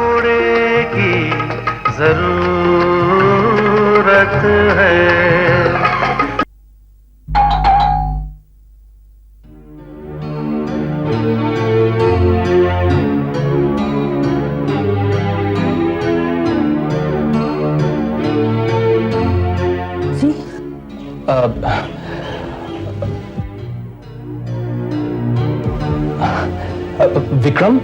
घोड़े की जरूरत है। विक्रम,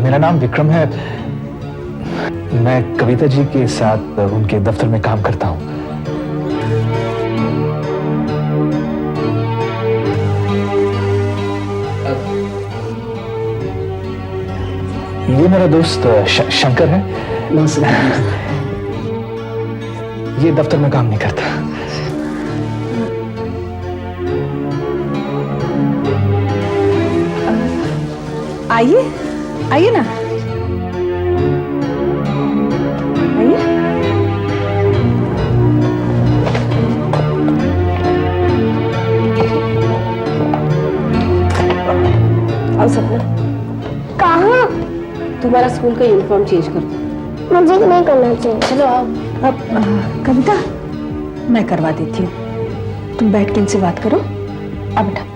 मेरा नाम विक्रम है। मैं कविता जी के साथ उनके दफ्तर में काम करता हूं। ये मेरा दोस्त शंकर है। ये दफ्तर में काम नहीं करता। आइए आइए ना, आइए। आओ सपना। कहाँ? तुम्हारा स्कूल का यूनिफॉर्म चेंज कर दो। मुझे नहीं करना चाहिए। चलो आओ। अब कविता, मैं करवा देती हूँ, तुम बैठ के इनसे बात करो। अब बेटा।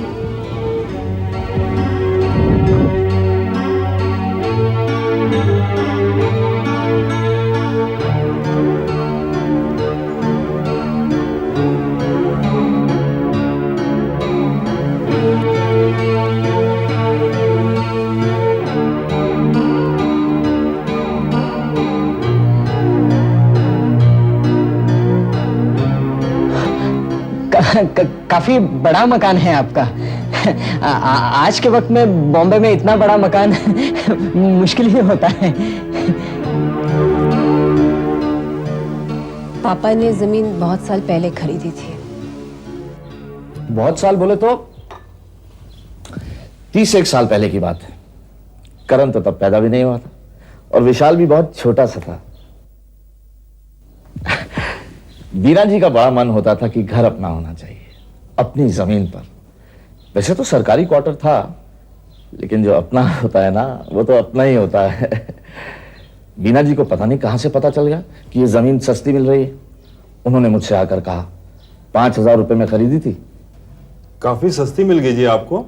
काफी बड़ा मकान है आपका। आज के वक्त में बॉम्बे में इतना बड़ा मकान मुश्किल ही होता है। पापा ने जमीन बहुत साल पहले खरीदी थी। बहुत साल बोले तो 31 साल पहले की बात है। करण तो तब पैदा भी नहीं हुआ था और विशाल भी बहुत छोटा सा था। बीना जी का बड़ा मन होता था कि घर अपना होना चाहिए, अपनी जमीन पर। वैसे तो सरकारी क्वार्टर था, लेकिन जो अपना होता है ना, वो तो अपना ही होता है। बीना जी को पता नहीं कहां से पता चल गया कि ये जमीन सस्ती मिल रही है। उन्होंने मुझसे आकर कहा 5,000 रुपए में खरीदी थी। काफी सस्ती मिल गई जी आपको।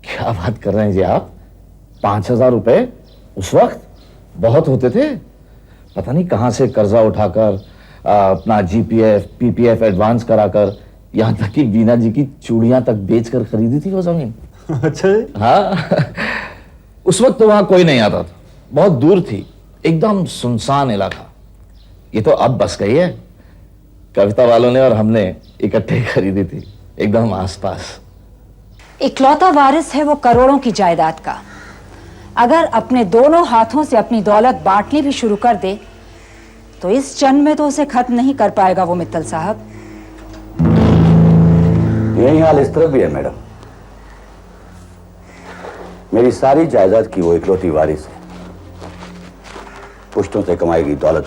क्या बात कर रहे हैं जी आप? 5,000 रुपए उस वक्त बहुत होते थे। पता नहीं कहां से कर्जा उठाकर अपना जीपीएफ पीपीएफ एडवांस कराकर, यहां तक कि बीना जी की चूड़ियां तक बेचकर खरीदी थी वो जमीन। अच्छा जी। हाँ। उस वक्त तो वहां कोई नहीं आता था, बहुत दूर थी, एकदम सुनसान इलाका। ये तो अब बस गई है। कविता वालों ने और हमने इकट्ठे खरीदी थी, एकदम आसपास। इकलौता वारिस है वो करोड़ों की जायदाद का। अगर अपने दोनों हाथों से अपनी दौलत बांटनी भी शुरू कर दे तो इस जन्म में तो उसे खत्म नहीं कर पाएगा वो मित्तल साहब। यही हाल इस तरफ भी है मैडम। मेरी सारी जायदाद की वो इकलौती वारिस है। पुश्तों से कमाई गई दौलत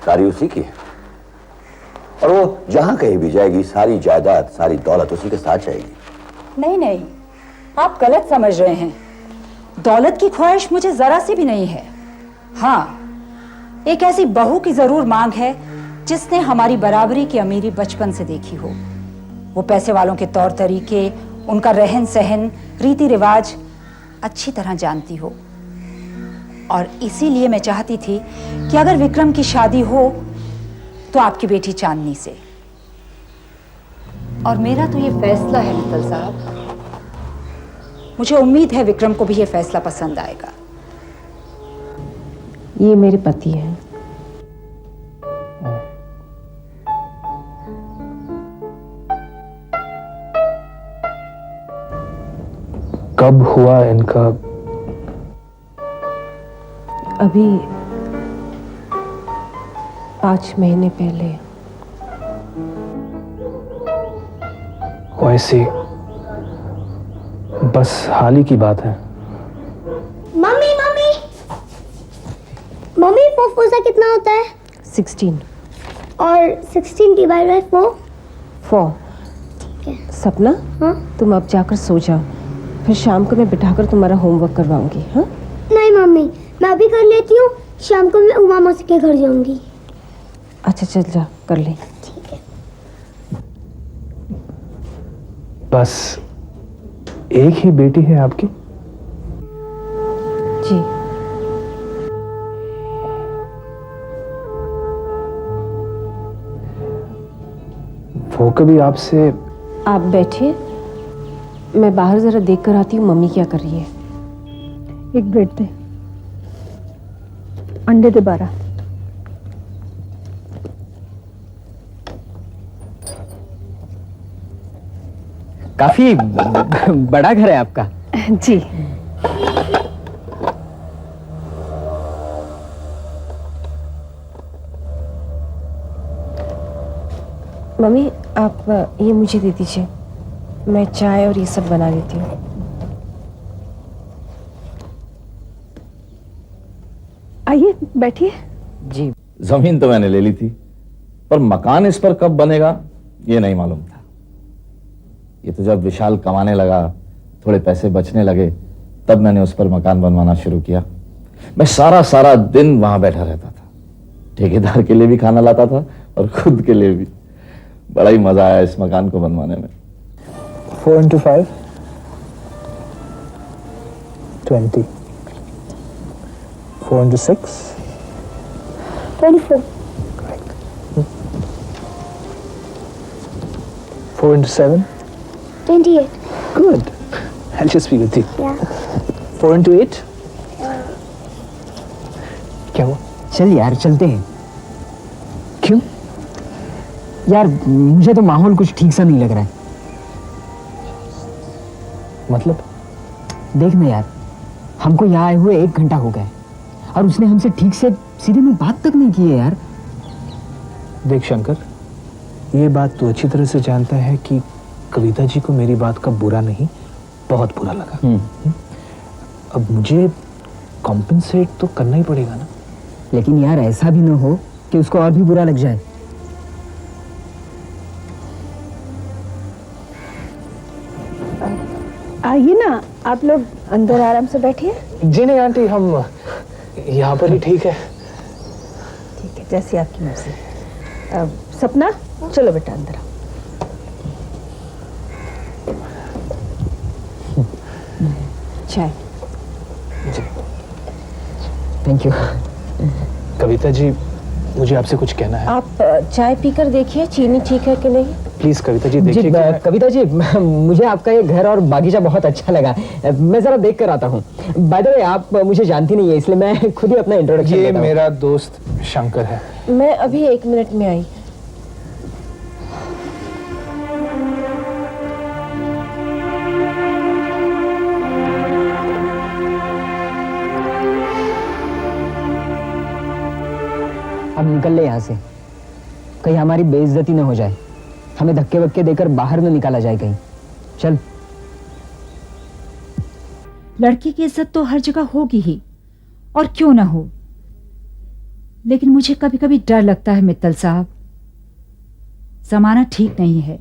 सारी उसी की है, और वो जहां कहीं भी जाएगी सारी जायदाद सारी दौलत उसी के साथ जाएगी। नहीं नहीं, आप गलत समझ रहे हैं। दौलत की ख्वाहिश मुझे जरा सी भी नहीं है। हाँ, एक ऐसी बहू की जरूर मांग है जिसने हमारी बराबरी की अमीरी बचपन से देखी हो। वो पैसे वालों के तौर तरीके, उनका रहन सहन, रीति रिवाज अच्छी तरह जानती हो। और इसीलिए मैं चाहती थी कि अगर विक्रम की शादी हो तो आपकी बेटी चांदनी से। और मेरा तो ये फैसला है मित्तल साहब। मुझे उम्मीद है विक्रम को भी ये फैसला पसंद आएगा। ये मेरे पति हैं। कब हुआ इनका? अभी 5 महीने पहले। वैसे बस हाल ही की बात है। मम्मी मम्मी मम्मी 4 कितना होता है? 16 और 16 डिवाइड बाय 4? 4। ठीक है। सपना, हाँ? तुम अब जाकर सो जाओ। फिर शाम को मैं बिठाकर तुम्हारा होमवर्क करवाऊंगी। हाँ नहीं मम्मी, मैं अभी कर लेती हूँ, शाम को मैं उमा मौसी के घर जाऊंगी। अच्छा चल जा कर ले। ठीक है। बस एक ही बेटी है आपकी? जी। वो कभी आपसे? आप बैठिए, मैं बाहर जरा देख कर आती हूँ मम्मी क्या कर रही है। एक ब्रेड दे, अंडे दे 12। काफी बड़ा घर है आपका। जी। मम्मी आप ये मुझे दे दीजिए, मैं चाय और ये सब बना देती हूँ। आइए बैठिए। जी। जमीन तो मैंने ले ली थी, पर मकान इस पर कब बनेगा ये नहीं मालूम था। ये तो जब विशाल कमाने लगा, थोड़े पैसे बचने लगे, तब मैंने उस पर मकान बनवाना शुरू किया। मैं सारा सारा दिन वहां बैठा रहता था, ठेकेदार के लिए भी खाना लाता था और खुद के लिए भी। बड़ा ही मजा आया इस मकान को बनवाने में। 4 into 5 20, 4 into 6 24, 4 into 7 28. good. I'll just be with you. Yeah. 4 into 8 क्या हुआ? चल यार चलते हैं। क्यों? यार मुझे तो माहौल कुछ ठीक सा नहीं लग रहा है। मतलब? देख ना यार, हमको यहाँ आए हुए 1 घंटा हो गया है और उसने हमसे ठीक से सीधे में बात तक नहीं की है यार। देख शंकर, ये बात तू अच्छी तरह से जानता है कि कविता जी को मेरी बात का बुरा नहीं, बहुत बुरा लगा। अब मुझे कॉम्पेंसेट तो करना ही पड़ेगा ना। लेकिन यार ऐसा भी ना हो कि उसको और भी बुरा लग जाए। आइए ना आप लोग अंदर आराम से बैठिए। जी नहीं आंटी, हम यहाँ पर ही ठीक है। ठीक है, जैसी आपकी मर्जी। सपना चलो बेटा अंदर आओ। चाय। Thank you. कविता जी, मुझे आपसे कुछ कहना है। आप चाय पीकर देखिए चीनी ठीक है कि नहीं। प्लीज कविता जी जी देखिए कि मैं- कविता जी, मुझे आपका ये घर और बागीचा बहुत अच्छा लगा। मैं जरा देख कर आता हूँ। बाय द वे आप मुझे जानती नहीं है, इसलिए मैं खुद ही अपना इंट्रोडक्शन ये देता हूँ। मेरा दोस्त शंकर है। मैं अभी 1 मिनट में आई। अब निकल ले यहाँ से, कहीं हमारी बेइज्जती न हो जाए, हमें धक्के वक्के देकर बाहर न निकाला जाए कहीं। चल। लड़की की इज्जत तो हर जगह होगी ही, और क्यों ना हो, लेकिन मुझे कभी कभी डर लगता है मित्तल साहब। जमाना ठीक नहीं है।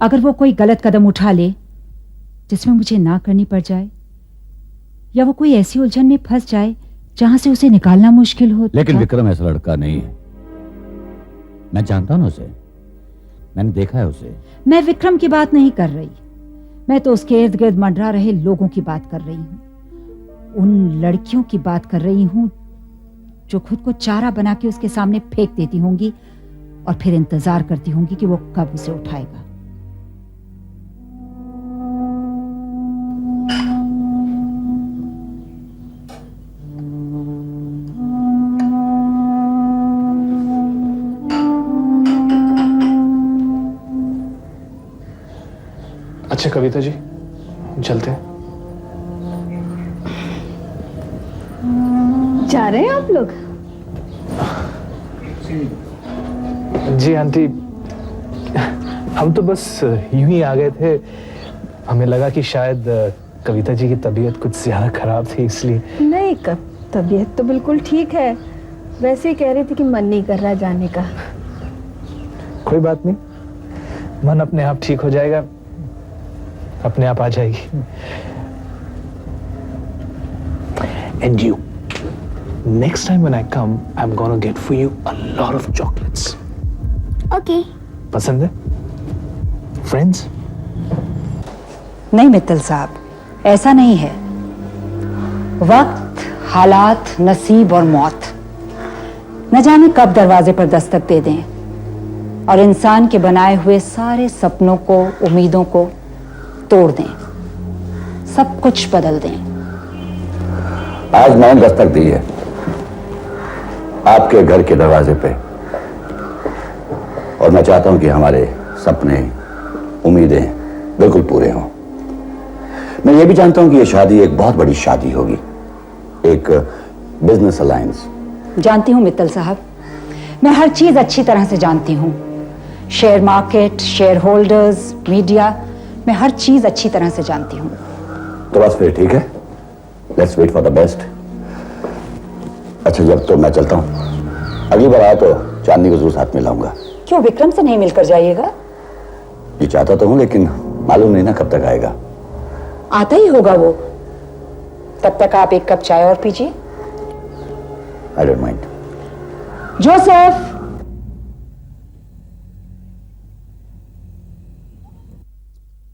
अगर वो कोई गलत कदम उठा ले जिसमें मुझे ना करनी पड़ जाए, या वो कोई ऐसी उलझन में फंस जाए जहां से उसे निकालना मुश्किल हो। लेकिन विक्रम ऐसा लड़का नहीं है, मैं जानता हूं ना उसे, मैंने देखा है उसे। मैं विक्रम की बात नहीं कर रही, मैं तो उसके इर्द गिर्द मंडरा रहे लोगों की बात कर रही हूँ। उन लड़कियों की बात कर रही हूँ जो खुद को चारा बना के उसके सामने फेंक देती होंगी और फिर इंतजार करती होंगी कि वो कब उसे उठाएगा। अच्छा कविता जी, चलते हैं। जा रहे हैं आप लोग? जी आंटी, हम तो बस यूं ही आ गए थे। हमें लगा कि शायद कविता जी की तबीयत कुछ ज्यादा खराब थी, इसलिए। नहीं, तबीयत तो बिल्कुल ठीक है, वैसे ही कह रही थी कि मन नहीं कर रहा जाने का। कोई बात नहीं, मन अपने आप ठीक हो जाएगा। अपने आप आ जाएगी। And you, next time when I come, I'm gonna get for you a lot of chocolates. Okay. पसंद है? Friends? नहीं मित्तल साहब, ऐसा नहीं है। वक्त, हालात, नसीब और मौत न जाने कब दरवाजे पर दस्तक दे दें और इंसान के बनाए हुए सारे सपनों को, उम्मीदों को तोड़ दें, सब कुछ बदल दें। आज मैंने दस्तक दी है आपके घर के दरवाजे पे, और मैं चाहता हूं कि हमारे सपने, उम्मीदें बिल्कुल पूरे हों। मैं ये भी जानता हूं कि ये शादी एक बहुत बड़ी शादी होगी, एक बिजनेस अलायंस। जानती हूं मित्तल साहब, मैं हर चीज अच्छी तरह से जानती हूं। Share market, share holders, media, मैं हर चीज अच्छी तरह से जानती हूं। तो बस फिर ठीक है, let's wait for the best. अच्छा, जब तो मैं चलता हूं, अगली बार आया तो चांदनी को जरूर साथ में लाऊंगा। क्यों विक्रम से नहीं मिलकर जाइएगा? ये चाहता तो हूं, लेकिन मालूम नहीं ना कब तक आएगा। आता ही होगा वो। तब तक आप एक कप चाय और पीजिए। I don't mind. जोसेफ,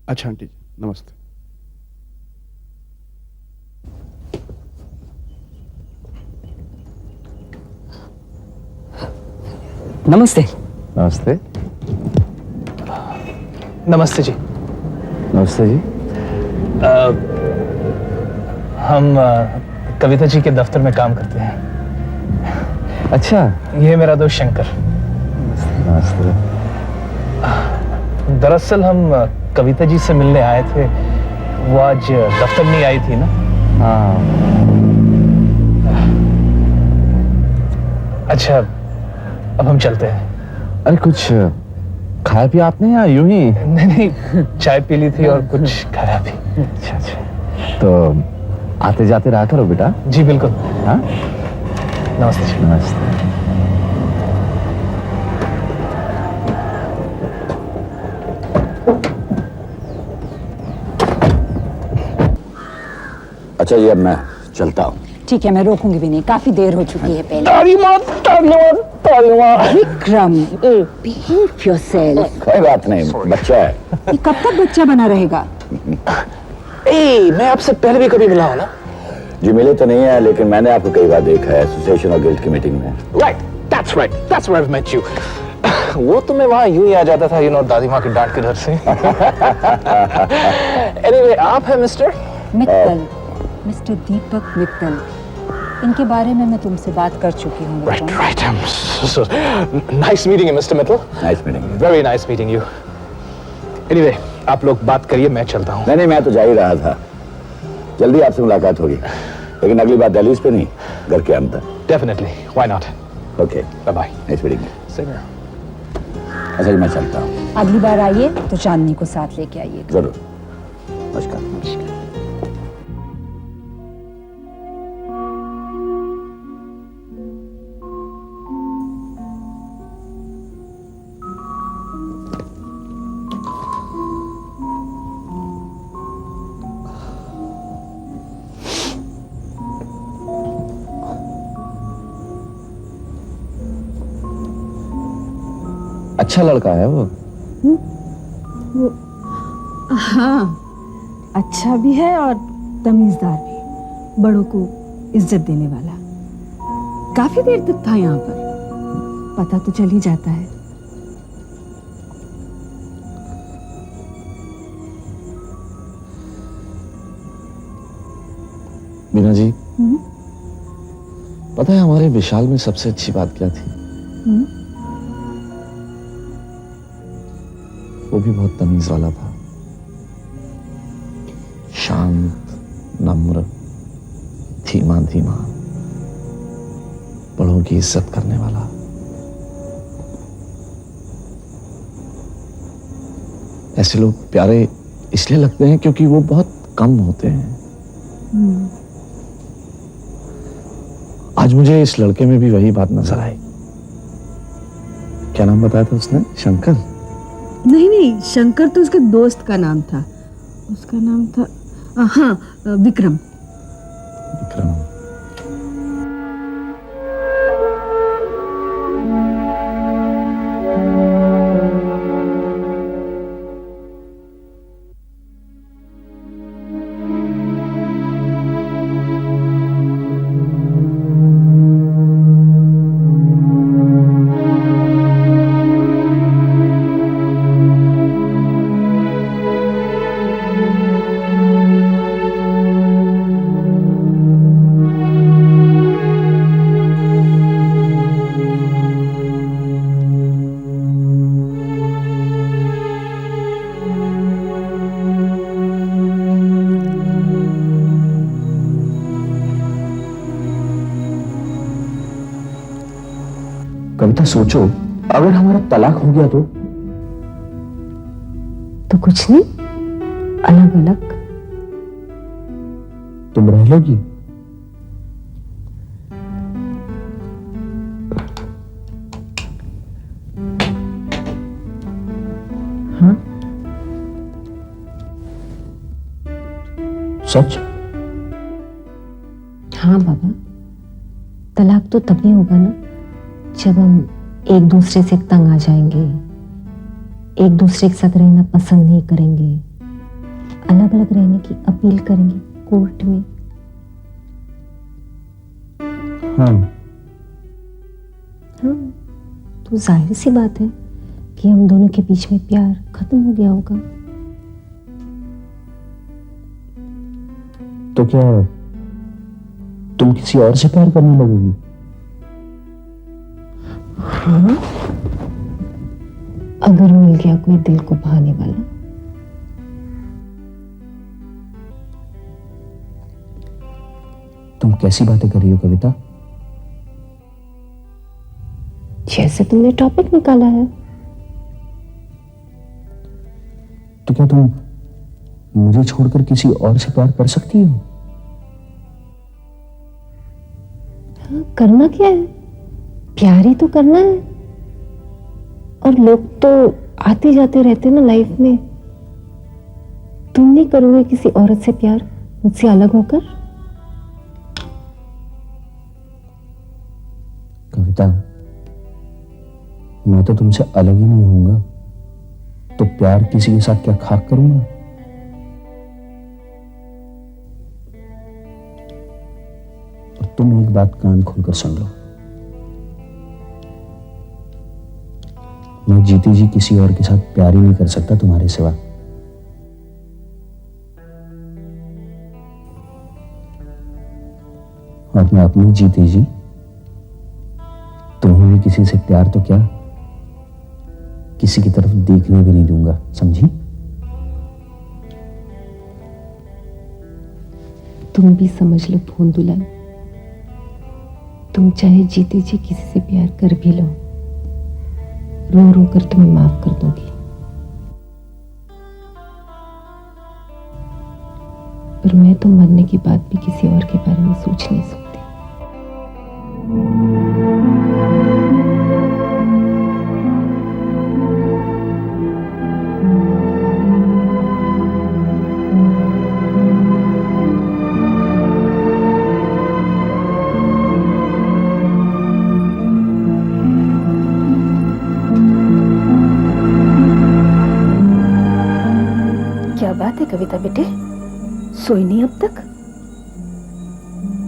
अच्छा आंटी जी, नमस्ते। नमस्ते। नमस्ते। नमस्ते जी। नमस्ते जी। हम कविता जी के दफ्तर में काम करते हैं। अच्छा। ये है मेरा दोस्त शंकर। नमस्ते। दरअसल हम कविता जी से मिलने आए थे, वो आज दफ्तर नहीं आई थी ना। हाँ। अच्छा, अब हम चलते हैं। अरे कुछ खाया पिया आपने या यूं ही? नहीं, चाय पी ली थी और कुछ खाया भी। अच्छा अच्छा, तो आते जाते रहा करो बेटा। जी बिल्कुल। हाँ, नमस्ते जी। नमस्ते। अच्छा जी, अब मैं चलता हूं। ठीक है, मैं रोकूंगी भी नहीं, काफी देर हो चुकी है पहले। Vikram, behave yourself। कोई बात नहीं, बच्चा है। ये कब तक बच्चा बना रहेगा? मैं आपसे पहले भी कभी मिला हूं ना? जी मिले तो नहीं है, लेकिन मैंने आपको कई बार देखा है एसोसिएशन और गिल्ड की मीटिंग में। Right, that's where I've met you. वो तो मैं वहाँ यूं ही आ जाता था, दादी माँ की डांट के डर से। Anyway, आप हैं मिस्टर? मित्तल, मिस्टर दीपक मित्तल। इनके बारे में मैं तुमसे बात कर चुकी हूँ। Right. I'm so nice meeting you, Mr. Mittal. Nice meeting. Very nice meeting you. Anyway, आप लोग बात करिए, मैं चलता हूँ। नहीं, मैं तो जा ही रहा था। जल्दी आपसे मुलाकात होगी, लेकिन अगली बार दिल्ली पे नहीं, घर के अंदर। Definitely, why not? Okay, Bye bye. Nice meeting. Same here. अच्छा जी, मैं चलता हूँ। अगली बार आइए तो चांदनी को साथ लेके आइए। जरूर। नमस्कार। अच्छा लड़का है वो। हाँ, अच्छा भी है और तमीजदार भी, बड़ों को इज्जत देने वाला। काफी देर तक था यहाँ पर, पता तो चल ही जाता है। मीना जी, पता है हमारे विशाल में सबसे अच्छी बात क्या थी? वो भी बहुत तमीज वाला था, शांत, नम्र, धीमा धीमा, बड़ों की इज्जत करने वाला। ऐसे लोग प्यारे इसलिए लगते हैं क्योंकि वो बहुत कम होते हैं। आज मुझे इस लड़के में भी वही बात नजर आई। क्या नाम बताया था उसने? शंकर? नहीं, शंकर तो उसके दोस्त का नाम था। उसका नाम था हाँ विक्रम। विक्रम। कविता सोचो, अगर हमारा तलाक हो गया तो कुछ नहीं, अलग अलग। तुम रह लोगी? हाँ? सच? हाँ बाबा, तलाक तो तभी होगा ना जब हम एक दूसरे से तंग आ जाएंगे, एक दूसरे के साथ रहना पसंद नहीं करेंगे, अलग अलग रहने की अपील करेंगे कोर्ट में। हाँ। हाँ, तो जाहिर सी बात है कि हम दोनों के बीच में प्यार खत्म हो गया होगा। तो क्या तुम किसी और से प्यार करने लगोगी? हाँ, अगर मिल गया कोई दिल को भाने वाला। तुम कैसी बातें कर रही हो कविता? जैसे तुमने टॉपिक निकाला है। तो क्या तुम मुझे छोड़कर किसी और से प्यार कर सकती हो? हाँ, करना क्या है, प्यार ही तो करना है। और लोग तो आते जाते रहते ना लाइफ में। तुम नहीं करोगे किसी औरत से प्यार मुझसे अलग होकर? कविता, मैं तो तुमसे अलग ही नहीं होऊंगा, तो प्यार किसी के साथ क्या खाक करूंगा? और तुम एक बात कान खोलकर सुन लो, मैं जीती जी किसी और के साथ प्यार ही नहीं कर सकता तुम्हारे सिवा। और मैं अपनी जीती जी तुम्हें भी किसी से प्यार तो क्या, किसी की तरफ देखने भी नहीं दूंगा, समझी? तुम भी समझ लो फोन दुल्हन, तुम चाहे जीते जी किसी से प्यार कर भी लो, रो रो कर तुम्हें माफ कर दोगी, पर मैं तो मरने के बाद भी किसी और के बारे में सोच नहीं सकती। क्या बात है कविता बेटे, सोई नहीं अब तक?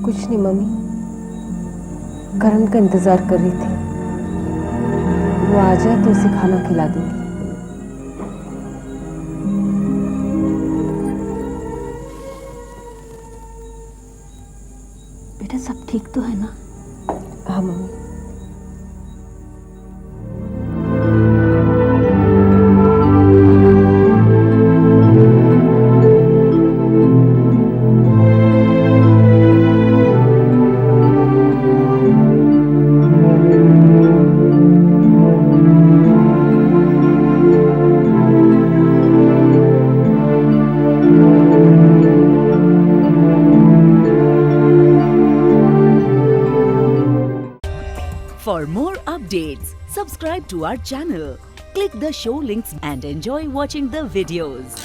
कुछ नहीं मम्मी, करण का इंतजार कर रही थी, वो आ जाए तो उसे खाना खिला दूंगी। बेटा सब ठीक तो है ना? हाँ mummy. For more updates, subscribe to our channel, click the show links and enjoy watching the videos.